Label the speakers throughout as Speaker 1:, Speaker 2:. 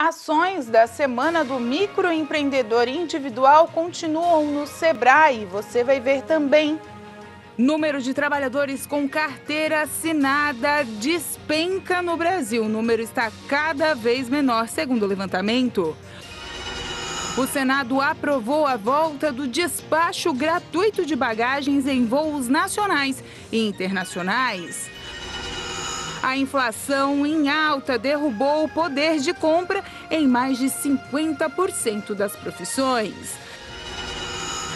Speaker 1: Ações da Semana do Microempreendedor Individual continuam no Sebrae. Você vai ver também. Número de trabalhadores com carteira assinada despenca no Brasil. O número está cada vez menor, segundo o levantamento. O Senado aprovou a volta do despacho gratuito de bagagens em voos nacionais e internacionais. A inflação em alta derrubou o poder de compra em mais de 50% das profissões.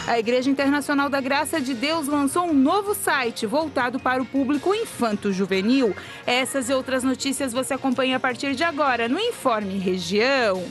Speaker 1: A Igreja Internacional da Graça de Deus lançou um novo site voltado para o público infanto-juvenil. Essas e outras notícias você acompanha a partir de agora no Informe Região.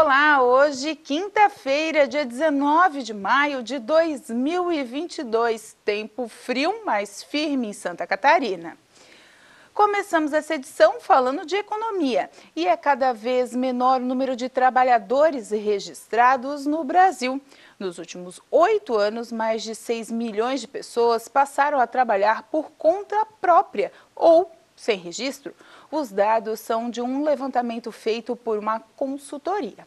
Speaker 1: Olá, hoje, quinta-feira, dia 19 de maio de 2022. Tempo frio, mas firme em Santa Catarina. Começamos essa edição falando de economia e é cada vez menor o número de trabalhadores registrados no Brasil. Nos últimos 8 anos, mais de 6 milhões de pessoas passaram a trabalhar por conta própria ou sem registro. Os dados são de um levantamento feito por uma consultoria.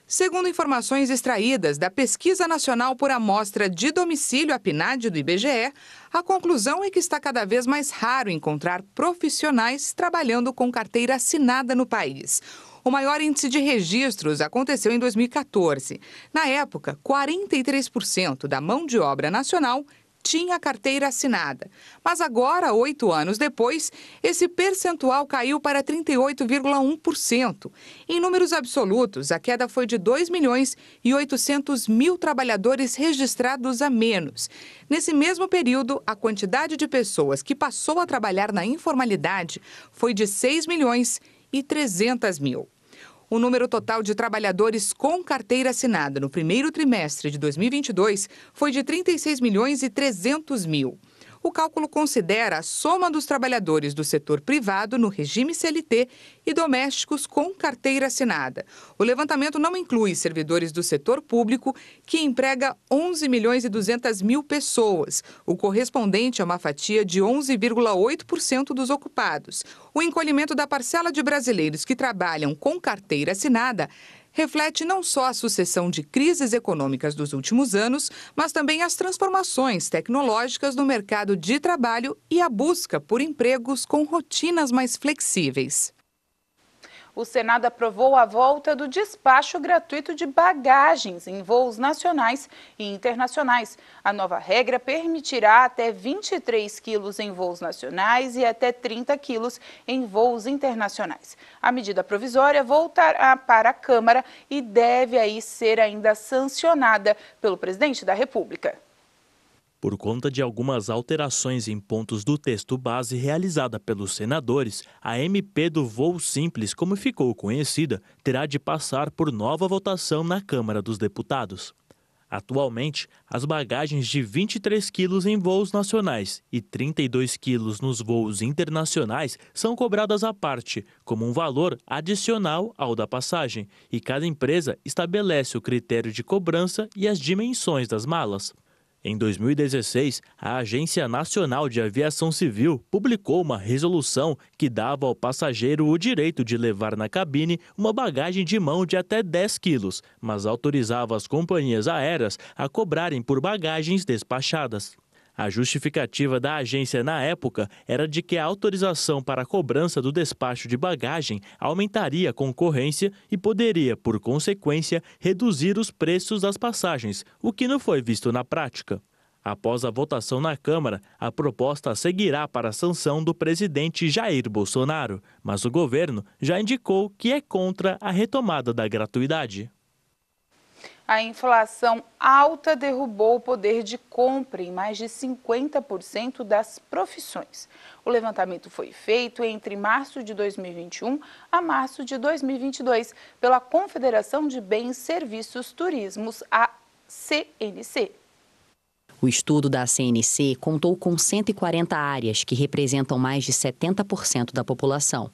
Speaker 2: Segundo informações extraídas da Pesquisa Nacional por Amostra de Domicílio, a PNAD do IBGE, a conclusão é que está cada vez mais raro encontrar profissionais trabalhando com carteira assinada no país. O maior índice de registros aconteceu em 2014. Na época, 43% da mão de obra nacional tinha carteira assinada. Mas agora, 8 anos depois, esse percentual caiu para 38,1%. Em números absolutos, a queda foi de 2.800.000 trabalhadores registrados a menos. Nesse mesmo período, a quantidade de pessoas que passou a trabalhar na informalidade foi de 6.300.000. O número total de trabalhadores com carteira assinada no primeiro trimestre de 2022 foi de 36.300.000. O cálculo considera a soma dos trabalhadores do setor privado no regime CLT e domésticos com carteira assinada. O levantamento não inclui servidores do setor público, que emprega 11.200.000 pessoas, o correspondente a uma fatia de 11,8% dos ocupados. O encolhimento da parcela de brasileiros que trabalham com carteira assinada reflete não só a sucessão de crises econômicas dos últimos anos, mas também as transformações tecnológicas no mercado de trabalho e a busca por empregos com rotinas mais flexíveis.
Speaker 1: O Senado aprovou a volta do despacho gratuito de bagagens em voos nacionais e internacionais. A nova regra permitirá até 23 quilos em voos nacionais e até 30 quilos em voos internacionais. A medida provisória voltará para a Câmara e deve aí ser ainda sancionada pelo presidente da República.
Speaker 3: Por conta de algumas alterações em pontos do texto base realizada pelos senadores, a MP do voo simples, como ficou conhecida, terá de passar por nova votação na Câmara dos Deputados. Atualmente, as bagagens de 23 quilos em voos nacionais e 32 quilos nos voos internacionais são cobradas à parte, como um valor adicional ao da passagem, e cada empresa estabelece o critério de cobrança e as dimensões das malas. Em 2016, a Agência Nacional de Aviação Civil publicou uma resolução que dava ao passageiro o direito de levar na cabine uma bagagem de mão de até 10 quilos, mas autorizava as companhias aéreas a cobrarem por bagagens despachadas. A justificativa da agência na época era de que a autorização para a cobrança do despacho de bagagem aumentaria a concorrência e poderia, por consequência, reduzir os preços das passagens, o que não foi visto na prática. Após a votação na Câmara, a proposta seguirá para a sanção do presidente Jair Bolsonaro, mas o governo já indicou que é contra a retomada da gratuidade.
Speaker 1: A inflação alta derrubou o poder de compra em mais de 50% das profissões. O levantamento foi feito entre março de 2021 a março de 2022 pela Confederação de Bens, Serviços, Turismos, a CNC.
Speaker 4: O estudo da CNC contou com 140 áreas que representam mais de 70% da população.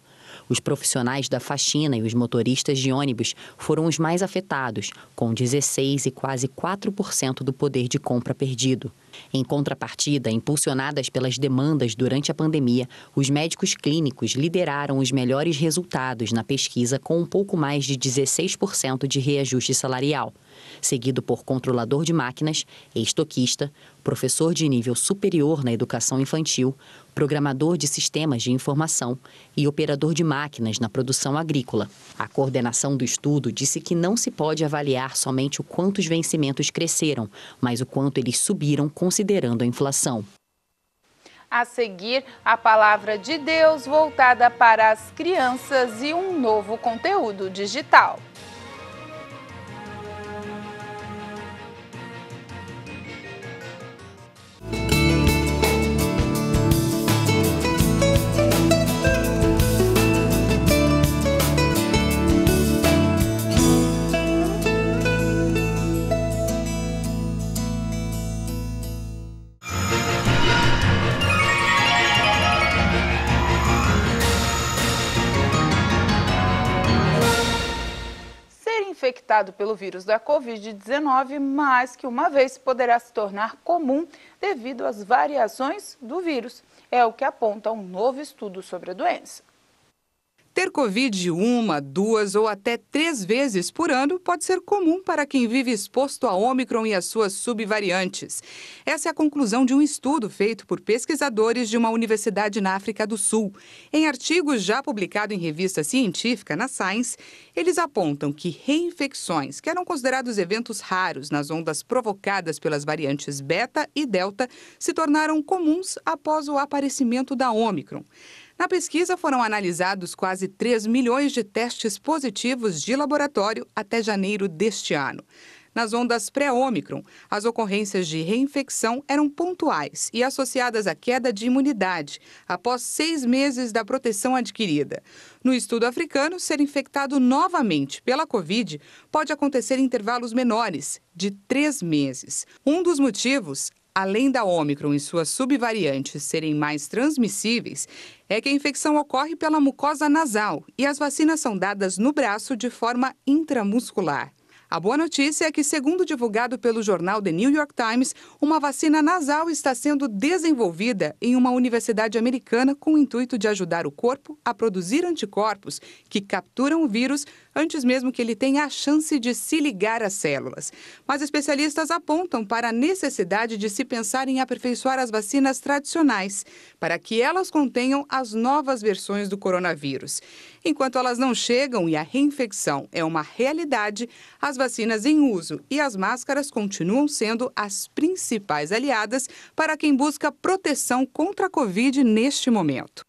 Speaker 4: Os profissionais da faxina e os motoristas de ônibus foram os mais afetados, com 16% e quase 4% do poder de compra perdido. Em contrapartida, impulsionadas pelas demandas durante a pandemia, os médicos clínicos lideraram os melhores resultados na pesquisa com um pouco mais de 16% de reajuste salarial, seguido por controlador de máquinas, estoquista, professor de nível superior na educação infantil, programador de sistemas de informação e operador de máquinas na produção agrícola. A coordenação do estudo disse que não se pode avaliar somente o quanto os vencimentos cresceram, mas o quanto eles subiram considerando a inflação.
Speaker 1: A seguir, a palavra de Deus voltada para as crianças e um novo conteúdo digital. Infectado pelo vírus da Covid-19, mais que uma vez poderá se tornar comum devido às variações do vírus. É o que aponta um novo estudo sobre a doença.
Speaker 2: Ter Covid 1, 2 ou até 3 vezes por ano pode ser comum para quem vive exposto a Ômicron e as suas subvariantes. Essa é a conclusão de um estudo feito por pesquisadores de uma universidade na África do Sul. Em artigos já publicado em revista científica, na Science, eles apontam que reinfecções, que eram considerados eventos raros nas ondas provocadas pelas variantes Beta e Delta, se tornaram comuns após o aparecimento da Ômicron. Na pesquisa foram analisados quase 3 milhões de testes positivos de laboratório até janeiro deste ano. Nas ondas pré-Ômicron, as ocorrências de reinfecção eram pontuais e associadas à queda de imunidade após 6 meses da proteção adquirida. No estudo africano, ser infectado novamente pela Covid pode acontecer em intervalos menores, de 3 meses. Um dos motivos, além da Ômicron e suas subvariantes serem mais transmissíveis, é que a infecção ocorre pela mucosa nasal e as vacinas são dadas no braço de forma intramuscular. A boa notícia é que, segundo divulgado pelo jornal The New York Times, uma vacina nasal está sendo desenvolvida em uma universidade americana com o intuito de ajudar o corpo a produzir anticorpos que capturam o vírus antes mesmo que ele tenha a chance de se ligar às células. Mas especialistas apontam para a necessidade de se pensar em aperfeiçoar as vacinas tradicionais, para que elas contenham as novas versões do coronavírus. Enquanto elas não chegam e a reinfecção é uma realidade, as vacinas em uso e as máscaras continuam sendo as principais aliadas para quem busca proteção contra a Covid neste momento.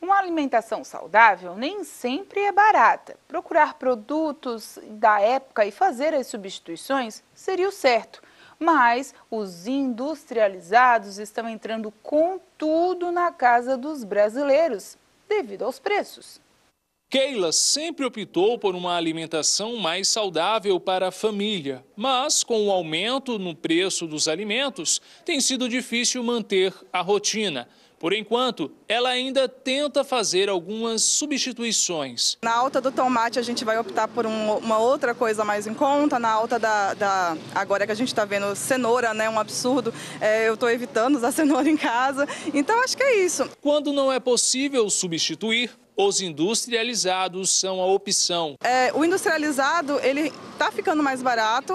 Speaker 1: Uma alimentação saudável nem sempre é barata. Procurar produtos da época e fazer as substituições seria o certo. Mas os industrializados estão entrando com tudo na casa dos brasileiros, devido aos preços.
Speaker 5: Keila sempre optou por uma alimentação mais saudável para a família, mas com o aumento no preço dos alimentos, tem sido difícil manter a rotina. Por enquanto, ela ainda tenta fazer algumas substituições.
Speaker 6: Na alta do tomate, a gente vai optar por uma outra coisa mais em conta. Na alta agora que a gente está vendo cenoura, né, um absurdo, eu estou evitando usar cenoura em casa. Então, acho que é isso.
Speaker 5: Quando não é possível substituir, os industrializados são a opção.
Speaker 6: O industrializado, ele está ficando mais barato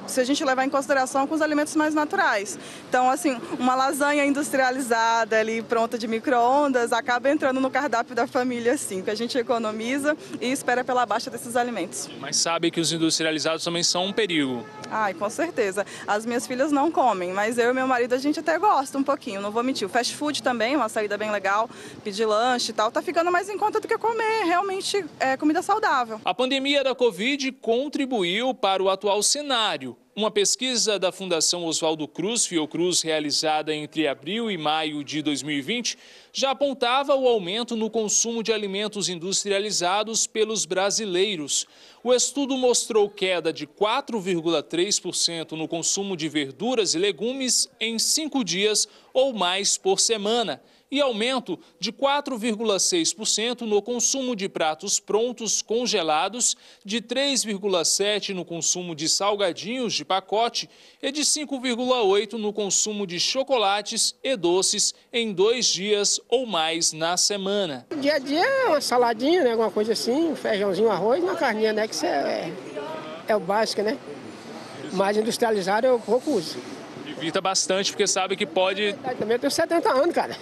Speaker 6: se a gente levar em consideração com os alimentos mais naturais. Então, assim, uma lasanha industrializada ali, pronta de micro-ondas, acaba entrando no cardápio da família, assim, que a gente economiza e espera pela baixa desses alimentos.
Speaker 5: Mas sabe que os industrializados também são um perigo.
Speaker 6: Ai, com certeza. As minhas filhas não comem, mas eu e meu marido, a gente até gosta um pouquinho, não vou mentir. O fast food também, uma saída bem legal, pedir lanche e tal, tá ficando mais em conta do que comer realmente comida saudável.
Speaker 5: A pandemia da Covid contribuiu para o atual cenário. Uma pesquisa da Fundação Oswaldo Cruz, Fiocruz, realizada entre abril e maio de 2020, já apontava o aumento no consumo de alimentos industrializados pelos brasileiros. O estudo mostrou queda de 4,3% no consumo de verduras e legumes em 5 dias ou mais por semana e aumento de 4,6% no consumo de pratos prontos congelados, de 3,7% no consumo de salgadinhos de pacote e de 5,8% no consumo de chocolates e doces em 2 dias ou mais na semana.
Speaker 7: Dia a dia é uma saladinha, né, alguma coisa assim, um feijãozinho, arroz, uma carninha, né, que isso é o básico, né? Mais industrializado eu pouco uso.
Speaker 5: Evita bastante, porque sabe que pode...
Speaker 7: Também eu tenho 70 anos, cara.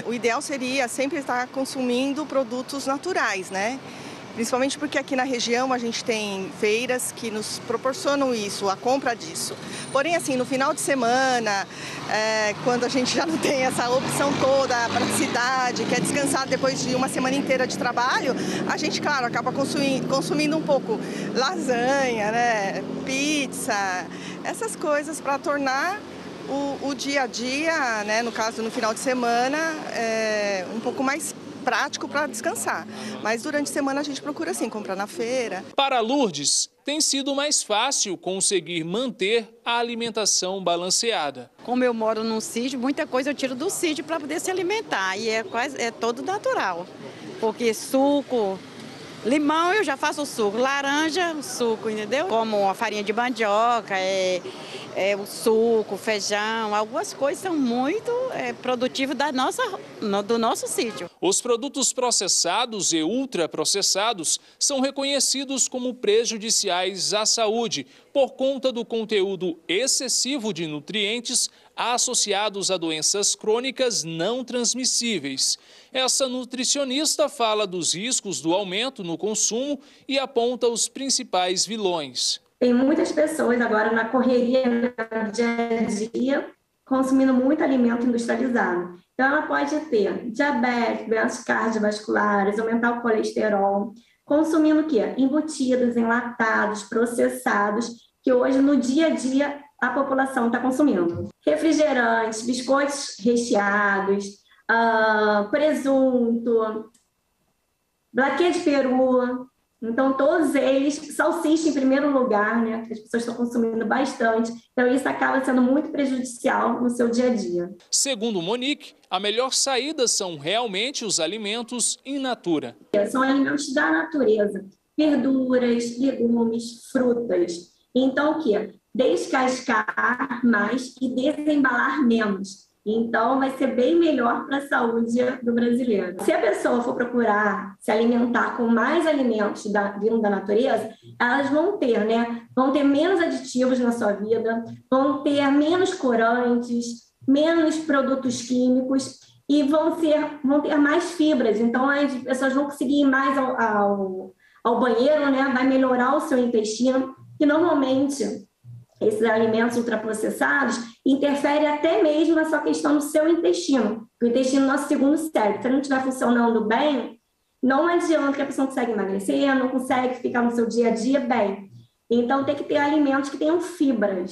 Speaker 6: O ideal seria sempre estar consumindo produtos naturais, né? Principalmente porque aqui na região a gente tem feiras que nos proporcionam isso, a compra disso. Porém, assim, no final de semana, quando a gente já não tem essa opção toda, a praticidade, quer descansar depois de uma semana inteira de trabalho, a gente, claro, acaba consumindo um pouco lasanha, né, pizza, essas coisas para tornar o dia a dia, né, no caso no final de semana, um pouco mais prático para descansar. Mas durante a semana a gente procura assim, comprar na feira.
Speaker 5: Para Lourdes, tem sido mais fácil conseguir manter a alimentação balanceada.
Speaker 8: Como eu moro num sítio, muita coisa eu tiro do sítio para poder se alimentar e é todo natural. Porque suco, limão eu já faço o suco, laranja, o suco, entendeu? Como a farinha de mandioca, o suco, feijão, algumas coisas são muito produtivas do nosso sítio.
Speaker 5: Os produtos processados e ultraprocessados são reconhecidos como prejudiciais à saúde por conta do conteúdo excessivo de nutrientes associados a doenças crônicas não transmissíveis. Essa nutricionista fala dos riscos do aumento no consumo e aponta os principais vilões.
Speaker 9: Tem muitas pessoas agora na correria do dia a dia consumindo muito alimento industrializado. Então, ela pode ter diabetes, doenças cardiovasculares, aumentar o colesterol, consumindo o quê? Embutidos, enlatados, processados, que hoje no dia a dia a população está consumindo. Refrigerantes, biscoitos recheados, presunto, blaquê de peru. Então, todos eles, salsicha em primeiro lugar, né? Que as pessoas estão consumindo bastante. Então, isso acaba sendo muito prejudicial no seu dia a dia.
Speaker 5: Segundo Monique, a melhor saída são realmente os alimentos in natura.
Speaker 9: São alimentos da natureza. Verduras, legumes, frutas. Então, o quê? Descascar mais e desembalar menos. Então, vai ser bem melhor para a saúde do brasileiro. Se a pessoa for procurar se alimentar com mais alimentos vindo da natureza, elas vão ter, né? Vão ter menos aditivos na sua vida, vão ter menos corantes, menos produtos químicos e vão ter mais fibras. Então, as pessoas vão conseguir ir mais ao banheiro, né? Vai melhorar o seu intestino, que normalmente esses alimentos ultraprocessados interferem até mesmo na sua questão do seu intestino. O intestino é o nosso segundo cérebro. Se ele não estiver funcionando bem, não adianta que a pessoa não consegue emagrecer, não consegue ficar no seu dia a dia bem. Então, tem que ter alimentos que tenham fibras.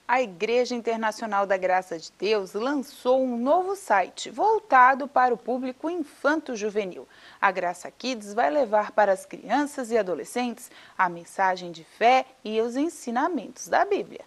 Speaker 1: A Igreja Internacional da Graça de Deus lançou um novo site voltado para o público infanto-juvenil. A Graça Kids vai levar para as crianças e adolescentes a mensagem de fé e os ensinamentos da Bíblia.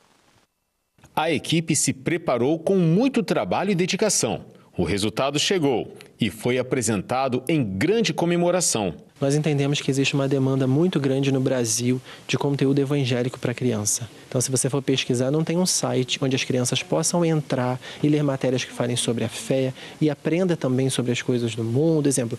Speaker 10: A equipe se preparou com muito trabalho e dedicação. O resultado chegou e foi apresentado em grande comemoração.
Speaker 11: Nós entendemos que existe uma demanda muito grande no Brasil de conteúdo evangélico para criança. Então, se você for pesquisar, não tem um site onde as crianças possam entrar e ler matérias que falem sobre a fé e aprenda também sobre as coisas do mundo, exemplo,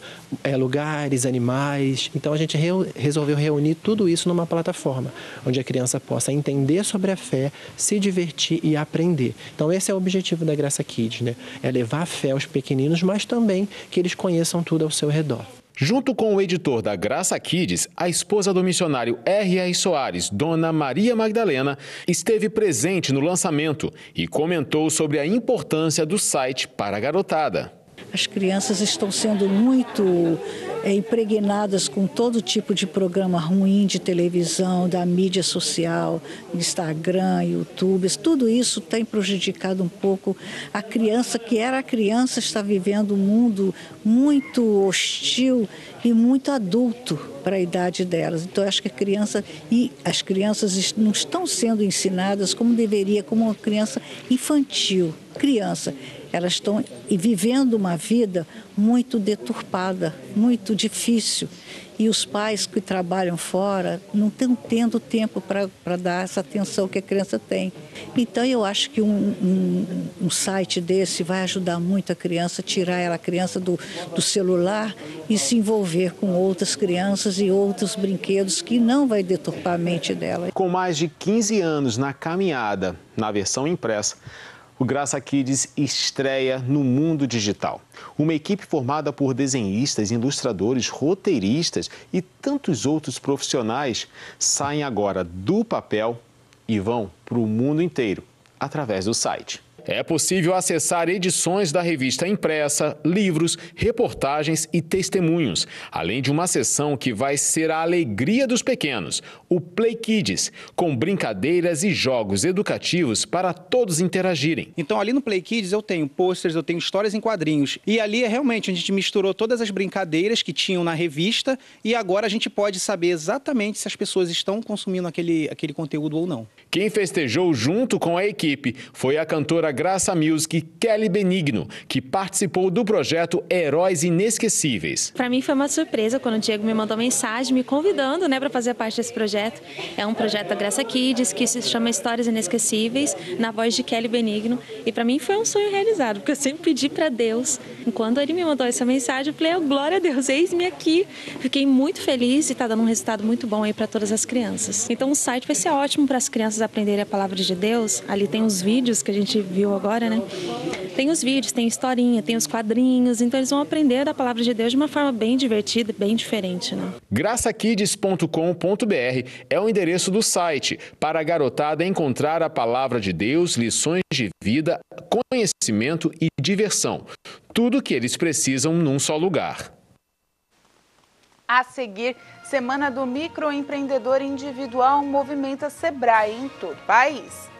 Speaker 11: lugares, animais. Então, a gente resolveu reunir tudo isso numa plataforma, onde a criança possa entender sobre a fé, se divertir e aprender. Então, esse é o objetivo da Graça Kids, né? É levar a fé aos pequeninos, mas também que eles conheçam tudo ao seu redor.
Speaker 10: Junto com o editor da Graça Kids, a esposa do missionário R.R. Soares, Dona Maria Magdalena, esteve presente no lançamento e comentou sobre a importância do site para a garotada.
Speaker 12: As crianças estão sendo muito impregnadas com todo tipo de programa ruim de televisão, da mídia social, Instagram, YouTube. Tudo isso tem prejudicado um pouco a criança, que era criança, está vivendo um mundo muito hostil e muito adulto para a idade delas. Então, eu acho que as crianças não estão sendo ensinadas como deveria, como uma criança infantil. Elas estão vivendo uma vida muito deturpada, muito difícil. E os pais que trabalham fora não estão tendo tempo para dar essa atenção que a criança tem. Então, eu acho que um site desse vai ajudar muito a criança, tirar a criança do celular e se envolver com outras crianças e outros brinquedos que não vai deturpar a mente dela.
Speaker 10: Com mais de 15 anos na caminhada, na versão impressa, o Graça Kids estreia no mundo digital. Uma equipe formada por desenhistas, ilustradores, roteiristas e tantos outros profissionais saem agora do papel e vão para o mundo inteiro através do site. É possível acessar edições da revista impressa, livros, reportagens e testemunhos, além de uma seção que vai ser a alegria dos pequenos, o Play Kids, com brincadeiras e jogos educativos para todos interagirem.
Speaker 13: Então ali no Play Kids eu tenho posters, eu tenho histórias em quadrinhos e ali realmente a gente misturou todas as brincadeiras que tinham na revista e agora a gente pode saber exatamente se as pessoas estão consumindo aquele conteúdo ou não.
Speaker 10: Quem festejou junto com a equipe foi a cantora Graça Music, Kelly Benigno, que participou do projeto Heróis Inesquecíveis.
Speaker 14: Para mim foi uma surpresa quando o Diego me mandou mensagem me convidando, para fazer parte desse projeto. É um projeto da Graça Kids que se chama Histórias Inesquecíveis, na voz de Kelly Benigno. E para mim foi um sonho realizado, porque eu sempre pedi para Deus. Quando ele me mandou essa mensagem, eu falei, glória a Deus, eis-me aqui. Fiquei muito feliz e está dando um resultado muito bom aí para todas as crianças. Então o site vai ser ótimo para as crianças aprenderem a palavra de Deus. Ali tem os vídeos que a gente viu agora, Tem os vídeos, tem historinha, tem os quadrinhos, então eles vão aprender da palavra de Deus de uma forma bem divertida, bem diferente,
Speaker 10: graçakids.com.br é o endereço do site para a garotada encontrar a palavra de Deus, lições de vida, conhecimento e diversão. Tudo que eles precisam num só lugar.
Speaker 1: A seguir, Semana do Microempreendedor Individual movimenta Sebrae em todo o país.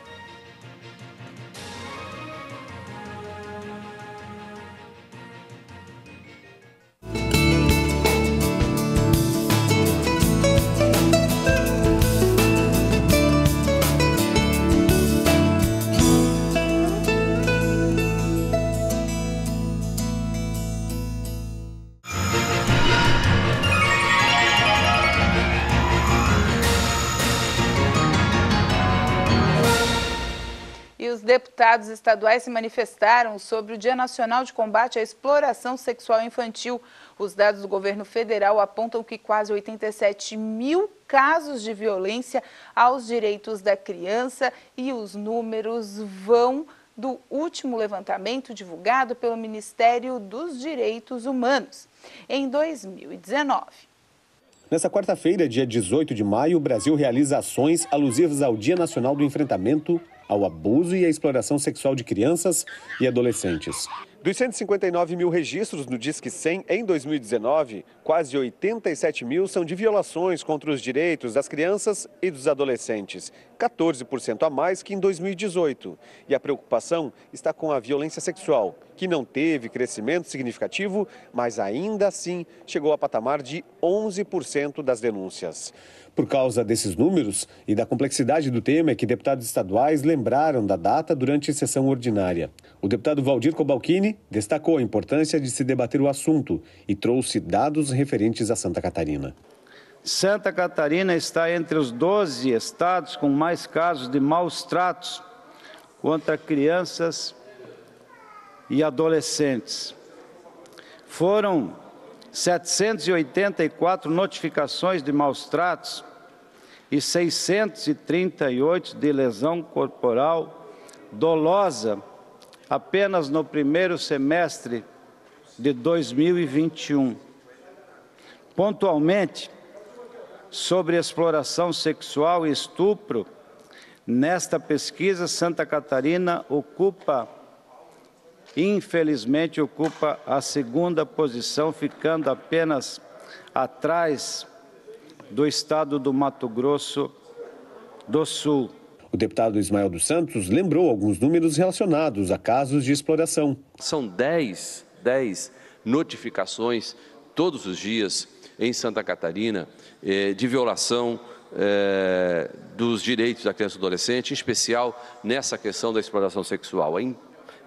Speaker 1: Os deputados estaduais se manifestaram sobre o Dia Nacional de Combate à Exploração Sexual Infantil. Os dados do governo federal apontam que quase 87 mil casos de violência aos direitos da criança e os números vão do último levantamento divulgado pelo Ministério dos Direitos Humanos em 2019.
Speaker 15: Nessa quarta-feira, dia 18 de maio, o Brasil realiza ações alusivas ao Dia Nacional do Enfrentamento ao abuso e à exploração sexual de crianças e adolescentes. Dos 159 mil registros no Disque 100 em 2019, quase 87 mil são de violações contra os direitos das crianças e dos adolescentes, 14% a mais que em 2018. E a preocupação está com a violência sexual, que não teve crescimento significativo, mas ainda assim chegou a patamar de 11% das denúncias. Por causa desses números e da complexidade do tema é que deputados estaduais lembraram da data durante a sessão ordinária. O deputado Valdir Cobalcini destacou a importância de se debater o assunto e trouxe dados referentes a Santa Catarina.
Speaker 16: Santa Catarina está entre os 12 estados com mais casos de maus tratos contra crianças e adolescentes. Foram 784 notificações de maus tratos e 638 de lesão corporal dolosa apenas no primeiro semestre de 2021. Pontualmente, sobre exploração sexual e estupro, nesta pesquisa, Santa Catarina infelizmente ocupa a segunda posição, ficando apenas atrás do estado do Mato Grosso do Sul.
Speaker 15: O deputado Ismael dos Santos lembrou alguns números relacionados a casos de exploração.
Speaker 17: São 10 notificações todos os dias em Santa Catarina de violação dos direitos da criança e do adolescente, em especial nessa questão da exploração sexual.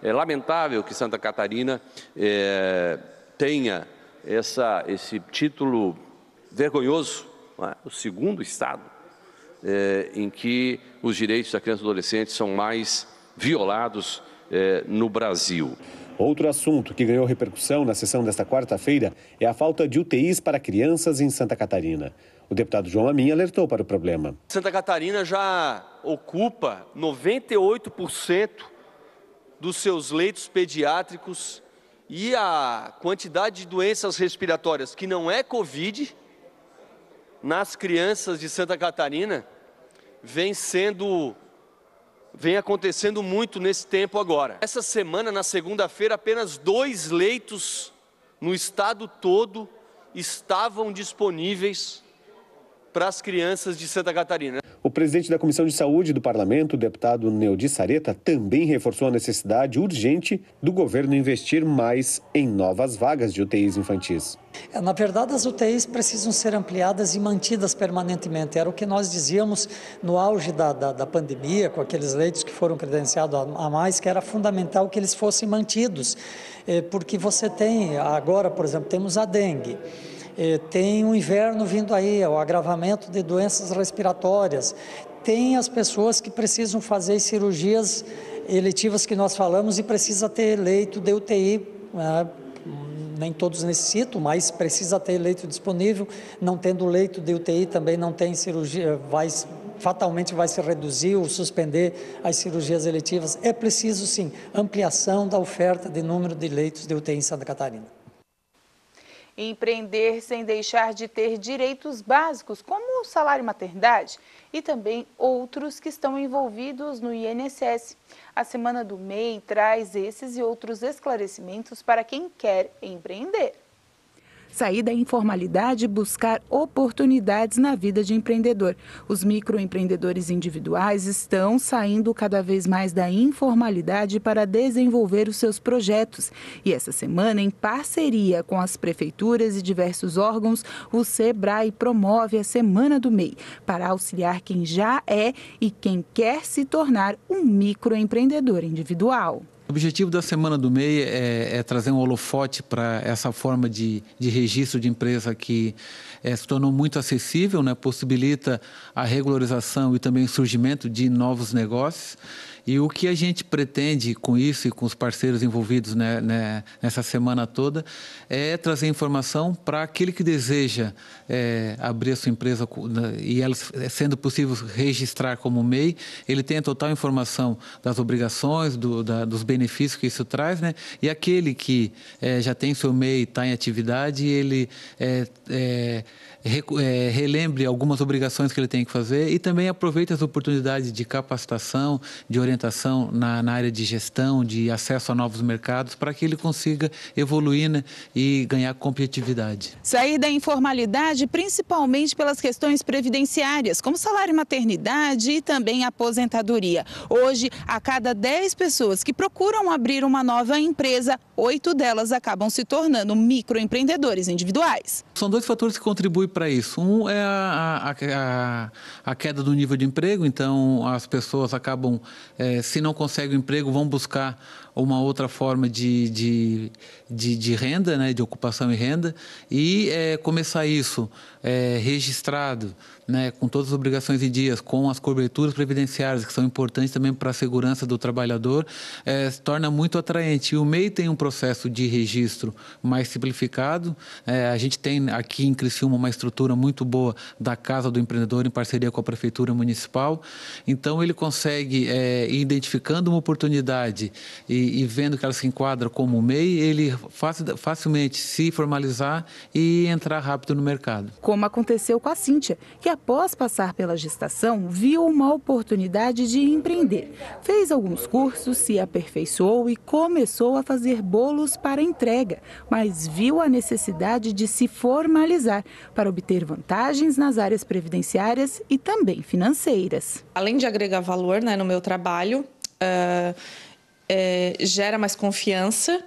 Speaker 17: É lamentável que Santa Catarina tenha esse título vergonhoso, não é? O segundo estado em que os direitos da criança e do adolescente são mais violados no Brasil.
Speaker 15: Outro assunto que ganhou repercussão na sessão desta quarta-feira é a falta de UTIs para crianças em Santa Catarina. O deputado João Amin alertou para o problema.
Speaker 18: Santa Catarina já ocupa 98% dos seus leitos pediátricos e a quantidade de doenças respiratórias que não é Covid nas crianças de Santa Catarina vem acontecendo muito nesse tempo agora. Essa semana, na segunda-feira, apenas 2 leitos no estado todo estavam disponíveis para as crianças de Santa Catarina.
Speaker 15: O presidente da Comissão de Saúde do Parlamento, o deputado Neudi Sareta, também reforçou a necessidade urgente do governo investir mais em novas vagas de UTIs infantis.
Speaker 19: Na verdade, as UTIs precisam ser ampliadas e mantidas permanentemente. Era o que nós dizíamos no auge da pandemia, com aqueles leitos que foram credenciados a mais, que era fundamental que eles fossem mantidos. Porque você tem, agora, por exemplo, temos a dengue. Tem o inverno vindo aí, o agravamento de doenças respiratórias, tem as pessoas que precisam fazer cirurgias eletivas que nós falamos e precisa ter leito de UTI, nem todos necessitam, mas precisa ter leito disponível, não tendo leito de UTI também não tem cirurgia, fatalmente vai se reduzir ou suspender as cirurgias eletivas. É preciso sim, ampliação da oferta de número de leitos de UTI em Santa Catarina.
Speaker 1: Empreender sem deixar de ter direitos básicos, como o salário maternidade, e também outros que estão envolvidos no INSS. A Semana do MEI traz esses e outros esclarecimentos para quem quer empreender. Sair da informalidade e buscar oportunidades na vida de empreendedor. Os microempreendedores individuais estão saindo cada vez mais da informalidade para desenvolver os seus projetos. E essa semana, em parceria com as prefeituras e diversos órgãos, o Sebrae promove a Semana do MEI para auxiliar quem já é e quem quer se tornar um microempreendedor individual.
Speaker 20: O objetivo da Semana do MEI é trazer um holofote para essa forma de registro de empresa que se tornou muito acessível, né? Possibilita a regularização e também o surgimento de novos negócios. E o que a gente pretende com isso e com os parceiros envolvidos nessa semana toda é trazer informação para aquele que deseja abrir a sua empresa e ela, sendo possível, registrar como MEI, ele tem a total informação das obrigações, dos benefícios que isso traz, né? E aquele que já tem seu MEI, está em atividade, ele relembre algumas obrigações que ele tem que fazer e também aproveite as oportunidades de capacitação, de orientação na área de gestão, de acesso a novos mercados, para que ele consiga evoluir, né, e ganhar competitividade.
Speaker 1: Sair da informalidade, principalmente pelas questões previdenciárias, como salário maternidade e também aposentadoria. Hoje, a cada 10 pessoas que procuram abrir uma nova empresa, 8 delas acabam se tornando microempreendedores individuais.
Speaker 20: São 2 fatores que contribuem para isso. Um é a queda do nível de emprego, então as pessoas acabam, se não conseguem emprego, vão buscar uma outra forma de renda, né, de ocupação e renda, e começar isso registrado, né, com todas as obrigações em dias, com as coberturas previdenciárias, que são importantes também para a segurança do trabalhador, se torna muito atraente. E o MEI tem um processo de registro mais simplificado. A gente tem aqui em Criciúma uma estrutura muito boa da Casa do Empreendedor, em parceria com a Prefeitura Municipal. Então, ele consegue, ir identificando uma oportunidade e e vendo que ela se enquadra como MEI, ele facilmente se formalizar e entrar rápido no mercado.
Speaker 1: Como aconteceu com a Cíntia, que após passar pela gestação, viu uma oportunidade de empreender. Fez alguns cursos, se aperfeiçoou e começou a fazer bolos para entrega, mas viu a necessidade de se formalizar para obter vantagens nas áreas previdenciárias e também financeiras.
Speaker 21: Além de agregar valor, né, no meu trabalho, gera mais confiança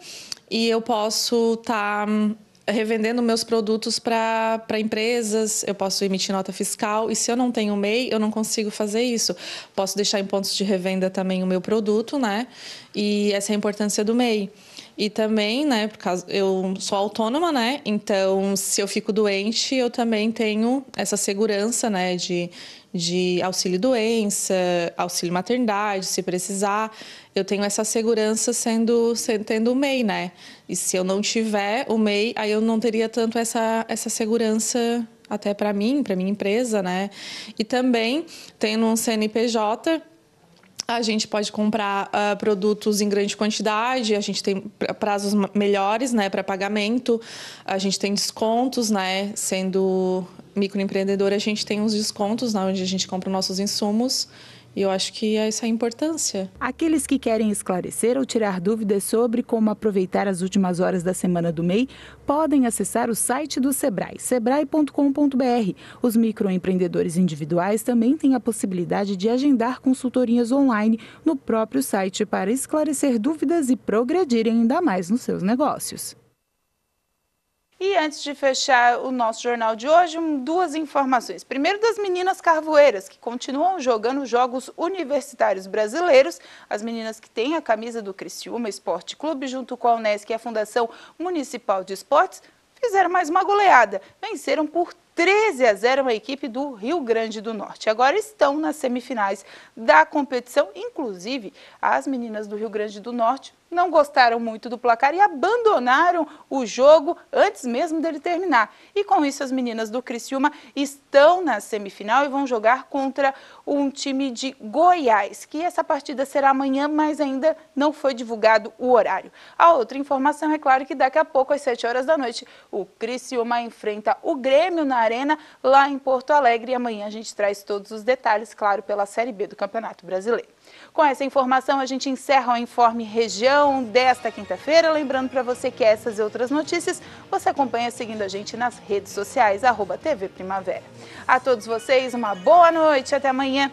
Speaker 21: e eu posso estar revendendo meus produtos para empresas, eu posso emitir nota fiscal e se eu não tenho MEI, eu não consigo fazer isso. Posso deixar em pontos de revenda também o meu produto, né? E essa é a importância do MEI. E também, né, por causa eu sou autônoma, né? Então, se eu fico doente, eu também tenho essa segurança, né, de auxílio-doença, auxílio-maternidade, se precisar. Eu tenho essa segurança tendo o MEI, né? E se eu não tiver o MEI, aí eu não teria tanto essa segurança até para mim, para minha empresa, né? E também, tendo um CNPJ, a gente pode comprar produtos em grande quantidade, a gente tem prazos melhores, né, para pagamento, a gente tem descontos, né, sendo microempreendedora, a gente tem uns descontos, né, onde a gente compra nossos insumos. E eu acho que essa é a importância.
Speaker 1: Aqueles que querem esclarecer ou tirar dúvidas sobre como aproveitar as últimas horas da semana do MEI, podem acessar o site do Sebrae, sebrae.com.br. Os microempreendedores individuais também têm a possibilidade de agendar consultorias online no próprio site para esclarecer dúvidas e progredirem ainda mais nos seus negócios. E antes de fechar o nosso jornal de hoje, duas informações. Primeiro, das meninas carvoeiras, que continuam jogando jogos universitários brasileiros. As meninas que têm a camisa do Criciúma Esporte Clube, junto com a Unesc e a Fundação Municipal de Esportes, fizeram mais uma goleada. Venceram por 13-0 a equipe do Rio Grande do Norte. Agora estão nas semifinais da competição. Inclusive, as meninas do Rio Grande do Norte não gostaram muito do placar e abandonaram o jogo antes mesmo dele terminar. E com isso as meninas do Criciúma estão na semifinal e vão jogar contra um time de Goiás, que essa partida será amanhã, mas ainda não foi divulgado o horário. A outra informação é claro que daqui a pouco, às 7 horas da noite, o Criciúma enfrenta o Grêmio na Arena, lá em Porto Alegre, e amanhã a gente traz todos os detalhes, claro, pela Série B do Campeonato Brasileiro. Com essa informação, a gente encerra o Informe Região desta quinta-feira. Lembrando para você que essas e outras notícias você acompanha seguindo a gente nas redes sociais, @TV Primavera. A todos vocês, uma boa noite, até amanhã.